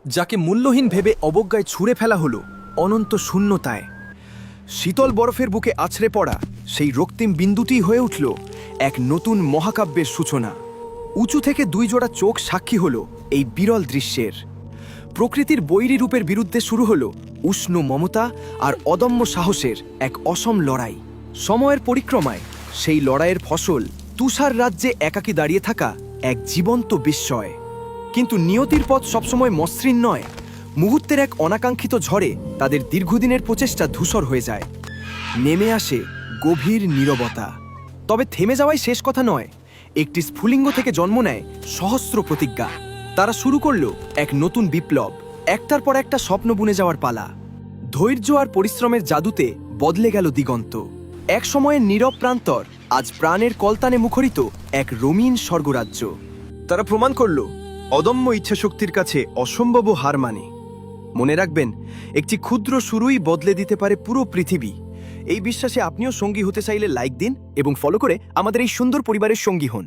যাকে মূল্যহীন ভেবে অবজ্ঞায় ছুঁড়ে ফেলা হলো অনন্ত শূন্যতায়। শীতল বরফের বুকে আছড়ে পড়া সেই রক্তিম বিন্দুটি হয়ে উঠল এক নতুন মহাকাব্যের সূচনা। উঁচু থেকে দুই জোড়া চোখ সাক্ষী হল এই বিরল দৃশ্যের। প্রকৃতির বৈরী রূপের বিরুদ্ধে শুরু হল উষ্ণ মমতা আর অদম্য সাহসের এক অসম লড়াই। সময়ের পরিক্রমায় সেই লড়াইয়ের ফসল তুষার রাজ্যে একাকী দাঁড়িয়ে থাকা এক জীবন্ত বিস্ময়। কিন্তু নিয়তির পথ সবসময় মসৃণ নয়। মুহূর্তের এক অনাকাঙ্ক্ষিত ঝড়ে তাদের দীর্ঘদিনের প্রচেষ্টা ধূসর হয়ে যায়। নেমে আসে গভীর নীরবতা। তবে থেমে যাওয়াই শেষ কথা নয়। একটি স্ফুলিঙ্গ থেকে জন্ম নেয় সহস্র প্রতিজ্ঞা। তারা শুরু করল এক নতুন বিপ্লব, একটার পর একটা স্বপ্ন বুনে যাওয়ার পালা। ধৈর্য আর পরিশ্রমের জাদুতে বদলে গেল দিগন্ত। এক সময়ের নীরব প্রান্তর আজ প্রাণের কলতানে মুখরিত এক রঙিন স্বর্গরাজ্য। তারা প্রমাণ করল অদম্য ইচ্ছাশক্তির কাছে অসম্ভব হার মানে। মনে রাখবেন, একটি ক্ষুদ্র শুরুই বদলে দিতে পারে পুরো পৃথিবী। এই বিশ্বাসে আপনিও সঙ্গী হতে চাইলে লাইক দিন এবং ফলো করে আমাদের এই সুন্দর পরিবারের সঙ্গী হন।